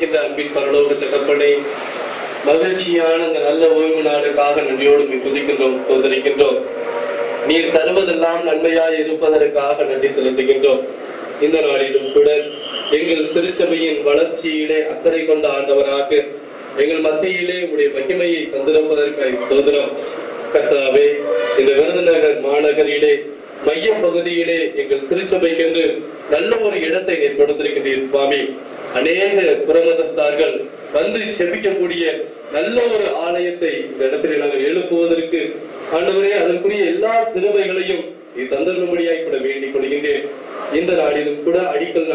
நேசிக்கின்ற அன்பின் பரலோக தகப்பனே, மகிழ்ச்சியான இந்த நல்ல ஓய்வு நாளுக்காக நன்றியோடு துதிக்கின்றோம், சோதரிக்கின்றோம். நீர் தருவதெல்லாம் நன்மையாய் இருப்பதற்காக நன்றி செலுத்துகின்றோம். இந்த நாளிலும் கூட எங்கள் திருச்சபையின் வளர்ச்சியிலே அக்கறை கொண்ட ஆண்டவராக எங்கள் மத்தியிலே உடைய மகிமையை தந்திருப்பதற்காக சோதரம். கர்த்தாவே, இந்த விருதுநகர் மாநகரிலே மைய பகுதியிலே எங்கள் திருச்சபைக்கென்று நல்ல ஒரு இடத்தை ஏற்படுத்திருக்கின்றீர் சுவாமி. அநேக புறமதஸ்தார்கள் வந்து செபிக்கக்கூடிய நல்ல ஒரு ஆலயத்தை இந்த இடத்திலே நாங்கள் எழுப்புவதற்கு ஆண்டவரே அதற்குரிய எல்லா திறமைகளையும் தந்தரும்படியாய் கூட வேண்டிக் கொள்கின்றேன். இந்த நாளிலும் கூட அடிக்கல்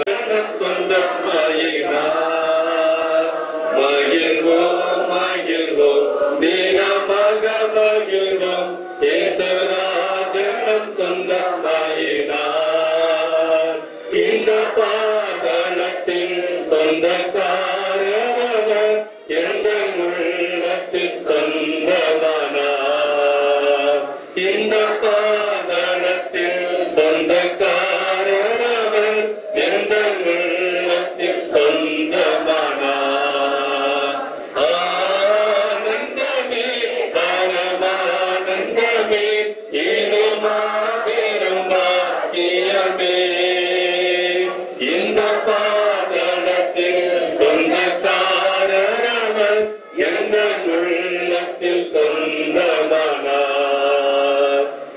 இந்த பாதலத்தின் சொந்தக்காரவர் எந்த உள்ளத்தில் சொந்தமானார். இந்த பாதலத்தில் சொந்தக்காரவர் எந்த உள்ளத்தில் சொந்தமானார். ஆனந்தமே பரமானந்தமே இது மாபெரும் பாக்கியமே. இந்த பாதலத்தில் சொந்தக்காரவர் எந்த உள்ளத்தில் சொந்தமானார்.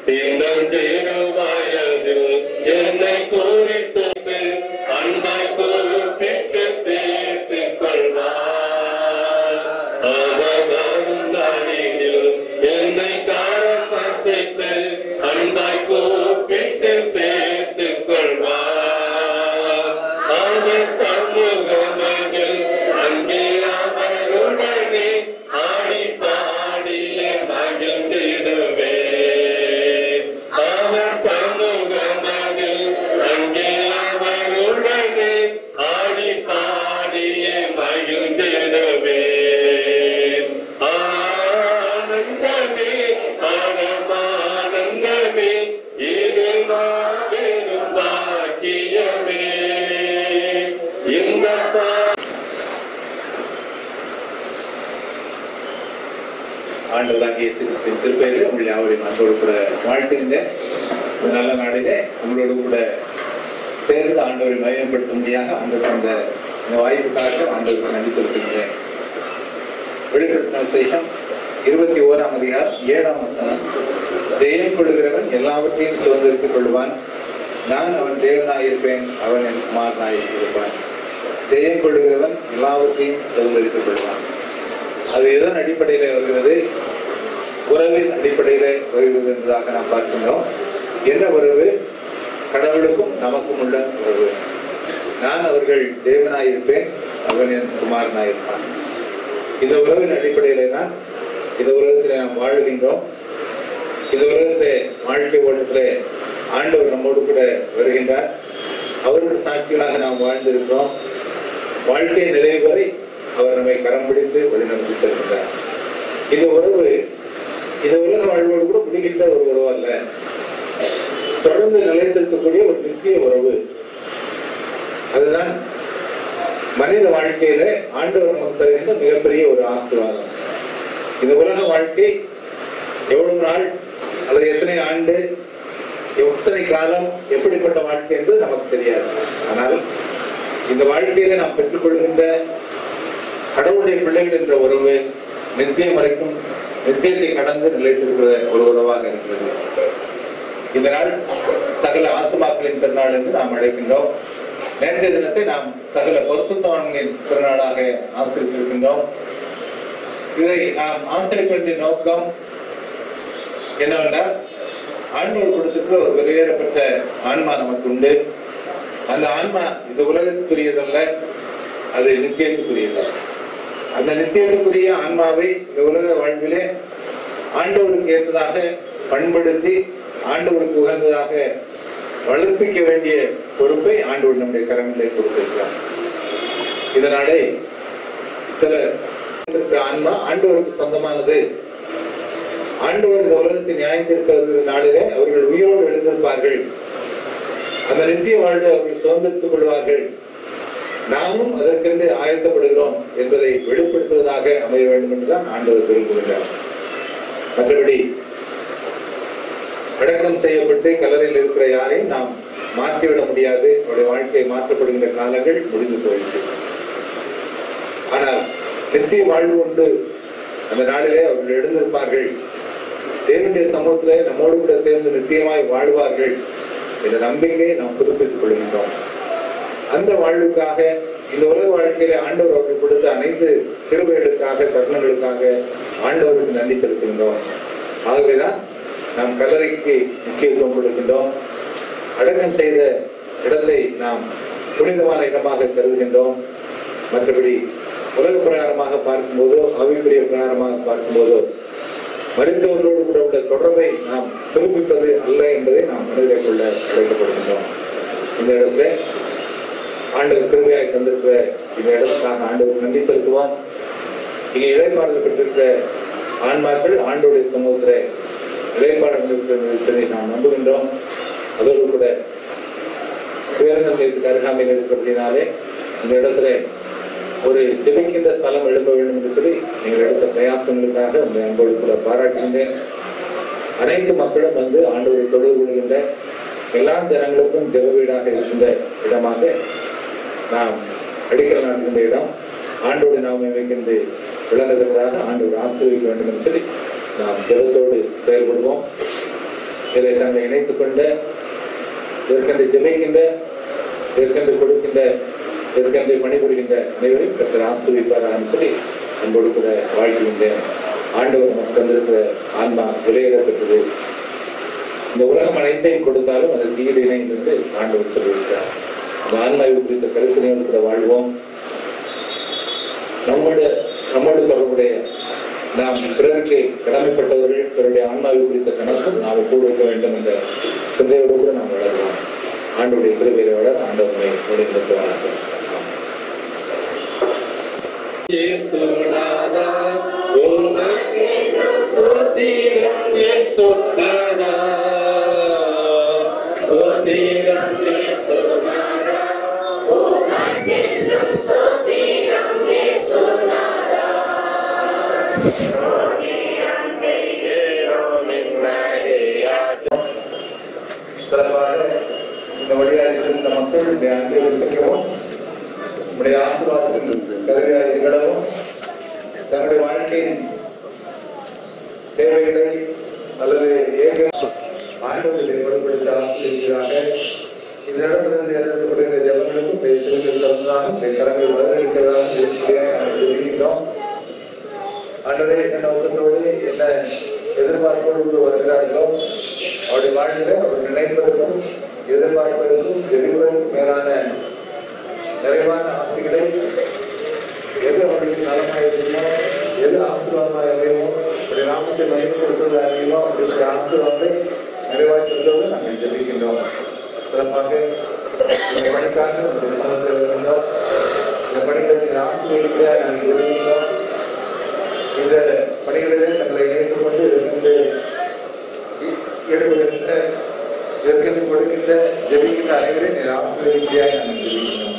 சின்னஞ்சிறு வயதில் என்னை குறித்து அன்பை குறிப்பிட்டு சேர்த்துக் கொள்வார். அவரும் நடிகில் என்னை காரம் அசைத்து அன்பை கூப்பிட்டு சேர்த்துக் கொள்வார். அவர் சமூகமதில் அங்கே அவருடனே ஆடி பாடிய மகிழ்ந்திடுவே. அவர் சமூகமதில் அங்கே அவருடனே ஆடி பாடிய மகிழ்ந்திடுவே. ஆனந்தமே பரமானந்தமே இது மாபெரும் பாக்கியமே. இந்த ஆண்டவராகிய இயேசு கிறிஸ்துவின் திருப்பெயரில் உங்கள் யாவரையும் அன்போடு கூட வாழ்த்துகின்றேன். இந்த நல்ல நாளிலே உங்களோடு கூட சேர்ந்து ஆண்டவரை மகிமைப்படுத்தும்படியாக ஆண்டவர் அந்த வாய்ப்புக்காக ஆண்டவருக்கு நன்றி செலுத்துகின்றேன். வெளிப்படுத்தின விசேஷம் 21ஆம் அதிகாரம் 7ஆம் வசனம். ஜெயம் கொள்கிறவன் எல்லாவற்றையும் சுதந்திரித்துக் கொள்வான். நான் அவன் தேவனாயிருப்பேன், அவன் என் குமாரனாயிருப்பான். ஜெயம் கொள்கிறவன் எல்லாவற்றையும் சுதந்திரித்துக் கொள்வான். அது எதன் அடிப்படையில் வருகிறது? உறவின் அடிப்படையில் வருகிறது என்பதாக நாம் பார்க்கின்றோம். என்ன உறவு? கடவுளுக்கும் நமக்கும் உள்ள உறவு. நான் அவர்கள் தேவனாயிருப்பேன், அவன் என் குமாரனாயிருப்பான். இந்த உறவின் அடிப்படையில தான் இந்த உலகத்தில் நாம் வாழ்கின்றோம். இந்த உலகத்திலே வாழ்க்கை ஓட்டத்திலே ஆண்டவர் நம்மோடு கூட வருகின்றார். அவருக்கு சாட்சிகளாக நாம் வாழ்ந்திருக்கிறோம். வாழ்க்கை நிறைவு வரை அவர் நம்மை கரம் பிடித்து வழிநடத்தி செல்கின்றார். இந்த உறவு இந்த உலக வாழ்வோடு கூட முடிகின்ற ஒரு உறவு அல்ல, தொடர்ந்து நிலைத்திருக்கக்கூடிய ஒரு நித்திய உறவு. அதுதான் மனித வாழ்க்கையில ஆண்டவர் நமக்கு தருகின்ற மிகப்பெரிய ஒரு ஆசீர்வாதம். இந்த உலக வாழ்க்கை எவ்வளவு நாள் அல்லது எத்தனை ஆண்டு, எத்தனை காலம், எப்படிப்பட்ட வாழ்க்கை என்பது நமக்கு தெரியாது. ஆனால் இந்த வாழ்க்கையில நாம் பெற்றுக்கொள்கின்ற கடவுளுடைய பிள்ளைகள் என்ற உறவு நித்தியம் வரைக்கும், நித்தியத்தை கடந்து நிலைத்திருக்கிற ஒரு உறவாக இருக்கிறது. இந்த நாள் சகல ஆத்துமாக்களின் திருநாள் என்று நாம் அழைக்கின்றோம். நேற்றைய தினத்தை நாம் சகல பரிசுத்தவான்களின் திருநாளாக ஆசிரியிருக்கின்றோம். இதை நாம் ஆசிரிக்க வேண்டிய நோக்கம் என்னவென்றால், ஆண்டவர் கொடுத்திருக்கிற ஒரு வெளியேறப்பட்ட ஆன்மா நமக்கு உண்டு. அந்த ஆன்மா இந்த உலகத்துக்குரியதல்ல, அது நித்தியத்துக்குரியது. அந்த நித்தியத்துக்குரிய ஆன்மாவை இந்த உலக வாழ்விலே ஆண்டவருக்கு ஏற்றதாக பண்படுத்தி ஆண்டவருக்கு உகந்ததாக வளர்ப்பிக்க வேண்டிய பொறுப்பை ஆண்டவர் நம்முடைய கரங்களிலே கொடுத்திருக்கிறார். இதனாலே சில ஆன்மா ஆண்டவருக்கு சொந்தமானது. ஆண்டவர் இந்த உலகத்தை நியாயத்திருக்கிற நாளிலே அவர்கள் உயிரோடு எழுந்திருப்பார்கள். அந்த நித்திய வாழ்வை அவர்கள் சுதந்திரித்துக் கொள்வார்கள். நாமும் அதற்கென்று ஆயத்தப்படுகிறோம் என்பதை வெளிப்படுத்துவதாக அமைய வேண்டும் என்றுதான் ஆண்டவர் விரும்புகிறார். மற்றபடி அடக்கம் செய்யப்பட்டு கல்லறையில் இருக்கிற யாரையும் நாம் மாற்றிவிட முடியாது. அவருடைய வாழ்க்கை மாற்றப்படுகின்ற காலங்கள் முடிந்து போயிற்று. ஆனால் நித்திய வாழ்வு உண்டு. அந்த நாளிலே அவர்கள் எழுந்திருப்பார்கள், தேவனுடைய சமூகத்திலே நம்மோடு கூட சேர்ந்து நித்தியமாய் வாழ்வார்கள் என்ற நம்பிக்கையை நாம் புதுப்பித்துக் கொள்கின்றோம். அந்த வாழ்வுக்காக இந்த உலக வாழ்க்கையில ஆண்டவர் அவர்கள் கொடுத்த அனைத்து கிருபைகளுக்காக தருணங்களுக்காக ஆண்டவருக்கு நன்றி செலுத்துகின்றோம். ஆகவேதான் நாம் கல்லறைக்கு முக்கியத்துவம் கொடுக்கின்றோம். அடக்கம் செய்த இடத்தை நாம் புனிதமான இடமாக கருதுகின்றோம். மற்றபடி உலக பிரகாரமாக பார்க்கும்போதோ ஆவிக்குரிய பிரகாரமாக பார்க்கும்போதோ மருத்துவர்களோடு கூட உள்ள தொடர்பை நாம் புதுப்பிப்பது அல்ல என்பதை நாம் மனதில் கொள்ள அழைக்கப்படுகின்றோம். இந்த இடத்துல ஆண்டவர் கிருபையாய் தந்திருக்கிற இந்த இடத்துக்காக ஆண்டவருக்கு நன்றி செலுத்துவோம். இங்கே இளைப்பாறுதல் பெற்றிருக்கிற ஆன்மாக்கள் ஆண்டோடைய சமூகத்தில் இளைப்பாறுதல் நாம் நம்புகின்றோம். அதோடு கூட பேருந்து நிலையத்துக்கு அருகாமையில் இருக்கிறபடினாலே இந்த இடத்துல ஒரு ஜெபிக்கின்ற ஸ்தலம் எழுப்ப வேண்டும் என்று சொல்லி நீங்கள் எடுத்த பிரயாசங்களுக்காக உங்களை அன்போடு கூட பாராட்டுகின்றேன். அனைத்து மக்களும் வந்து ஆண்டோரை தொடர்பு கொள்கின்ற எல்லா ஜனங்களுக்கும் ஜெப வீடாக இருக்கின்ற இடமாக நாம் அடிக்கல் நாட்டுகின்ற இடம் ஆண்டோடு நாம் வைக்கின்ற விளங்குகிறதாக ஆண்டோடு ஆசீர்வதிக்க வேண்டும் என்று சொல்லி நாம் ஜெபத்தோடு செயல்படுவோம். இதை தங்களை இணைத்துக் கொண்ட இதற்கென்று ஜெபிக்கின்ற இதற்கென்று கொடுக்கின்ற இதற்கென்று பணிபுரிகின்ற அனைவரையும் கர்த்தர் ஆசீர்வதிப்பாராக சொல்லி அன்போடு கூட வாழ்த்துகின்றேன். ஆண்டவர் நமக்கு தந்திருக்கிற ஆன்மா விலையேறப்பட்டது. இந்த உலகம் அனைத்தையும் கொடுத்தாலும் அதற்கு ஈடு இணை என்று ஆண்டவர் சொல்லியிருக்கிறார். அந்த ஆன்மாவை குறித்த கரிசனையோடு கூட வாழ்வோம். நம்மோடு தொடர்புடைய நாம் பிறருக்கு கடமைப்பட்டவர்கள் பிறருடைய ஆன்மாவை குறித்த கணக்கும் நாம் கூட வைக்க வேண்டும் என்ற சிந்தையோடு கூட நாம் வளர்வோம். ஆண்டோடைய கிருபையை வளர ஆண்டவரை நடத்துவார்கள். சிறப்பாக இந்த வழியாக இருந்த மக்கள் அன்பை ருசிக்கவும் நம்முடைய ஆசீர்வாதத்தில் கருவியாக திகழவும் தங்களுடைய வாழ்க்கையின் தேவைகளை அல்லது ஆண்டவர்களை ஏற்படுத்த ஆசிரியர்களாக இந்த இடத்திலிருந்து ஏற்படுத்தப்படுகிற ஜபங்களுக்கும் பேசுவதற்காக கரங்கள் வளர்க்கிறதாக இருக்கிறோம். ஆண்டவரே என்ன நோக்கத்தோடு என்ன எதிர்பார்ப்போடு வருகிறார்களோ அவருடைய வாழ்வில் அவர் நினைப்பதற்கும் எதிர்பார்ப்பதற்கும் எதிர்ப்பதற்கும் மேலான நிறைவான ஆசைகளை எது அவர்களுக்கு நலமாக இருக்குமோ எது ஆசீர்வாதமாக அமையுமோ அவருடைய நாமத்தை மகிமைப்படுத்துவது அறியுமோ அவர்களுடைய ஆசீர்வாதத்தை நிறைவாற்றுவதோடு நாங்கள் ஜெபிக்கின்றோம். சிறப்பாக இந்த பணிக்காக நம்முடைய சமூகத்தில் இருந்தோம். இந்த பணிகளுக்கு ஆசீர்வதிக்க நாங்கள் ஜெபிக்கின்றோம். இந்த பணிகளிலே தங்களை இணைத்துக் கொண்டு ஈடுபடுகின்ற இதற்கு கொடுக்கின்ற ஜெபிக்கின்ற அனைவரை நீர் ஆசீர்வதிக்கையாக நாங்கள் ஜெபிக்கின்றோம்.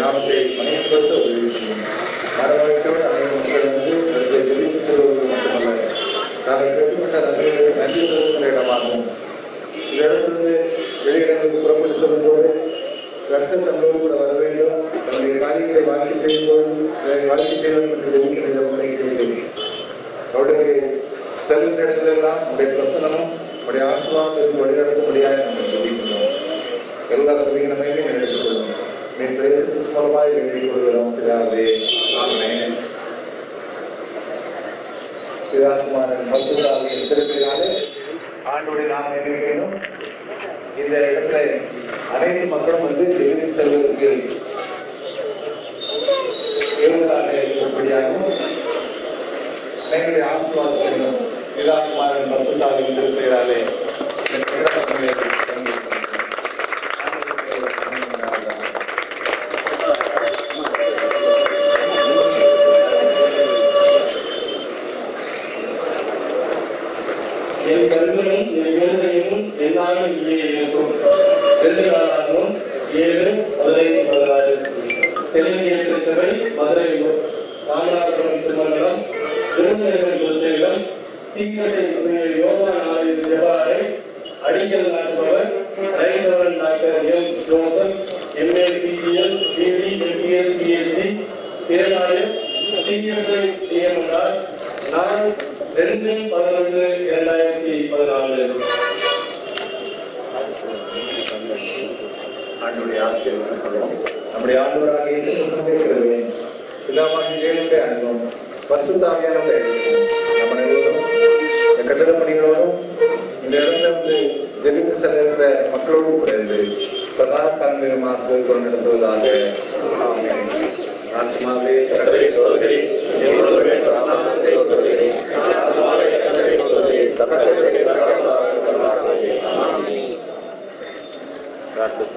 நாமத்தை மகிமைப்படுத்த உதவி செய்யும். மரவழைத்தோடு அனைவரும் மக்கள் வந்து ஜெபித்து செல்வதற்கு மட்டுமல்ல நாங்கள் பெற்றுக்கொண்ட நன்றிகளை நன்றி செலுத்துகிற இடமாகும். இந்த இடத்திலிருந்து வெளியிடங்களுக்கு புறப்பட்டு செல்லும்போது கர்த்தர் நம்மளோடு கூட வர வேண்டும். நம்முடைய காரியங்களை வாழ்க்கை செய்யும்போது வாழ்க்கை செய்ய வேண்டும் என்று ஜெபிக்கிறது. அவருடைய செல்கின்ற இடங்களெல்லாம் உடைய பிரசனமும் உடைய ஆசீர்வாதம் வழிநடத்தும்படியாக நாங்கள் ஜெபிக்கின்றோம். எல்லா கல்வியினமையுமே எடுத்துக்கொள்ளும். என் பிரதேசத்தின் மூலமாக வேண்டிக் கொள்கிறோம். பிதாவே ஆமென். பிதாகுமாரன் பரிசுத்தாவியின் திருப்பதினாலே ஆண்டவருடைய நாமம் என்ன வேண்டும். இந்த இடத்துல அனைத்து மக்களும் வந்து ஜெபித்து செல்வதற்கு ஏழுதலாக இருக்கும்படியாகவும் எங்களுடைய ஆசீர்வாதம் வேண்டும். பிதாகுமாரன் பரிசுத்தாவியின் திருப்பதினாலே என் கல்வனும் என் வேதனையும் எல்லாரும் இங்கே இருக்கும். 2 7:16 தெலுங்கிய திருச்சபை, மதுரை ராமநாதபுரம் திருமங்கலம், விருதுநகர் குருதேவம், சீக்கிரத்தை யோகா நாடு ஜெபாரை, அடிக்கல் நாட்டுபவர் ரைட்.Rev Dr.M.JOSEPH, MA, PGL, BD, MPS, PhD, பேராயர் சீனியர் நியமனார், நாள் 2/11/2014. ஆண்டுடைய ஆசீர்வாதம் நம்முடைய ஆண்டவராக இயேசு கிறிஸ்துவின் பிதாவாகிய தேவனுடைய அன்பும் பரிசுத்த ஆவியானவருடைய நம்ம நிறுவனம் இந்த கட்டட பணிகளோடும் இந்த இடத்துல வந்து ஜெபித்து செல்கின்ற மக்களோடு கூட இருந்து சதா காலங்களிலும் ஆசீர்வாதம் நடத்துவதாக. ஆத்மாவே கர்த்தரை ஸ்தோத்திரி, எங்களோடு நாமத்தை ஸ்தோத்திரி, ஆத்மாவே கர்த்தரை ஸ்தோத்திரி, கர்த்தரை ஸ்தோத்திரி. ஆமென். பிரார்த்தனை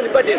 நிப்பாட்டி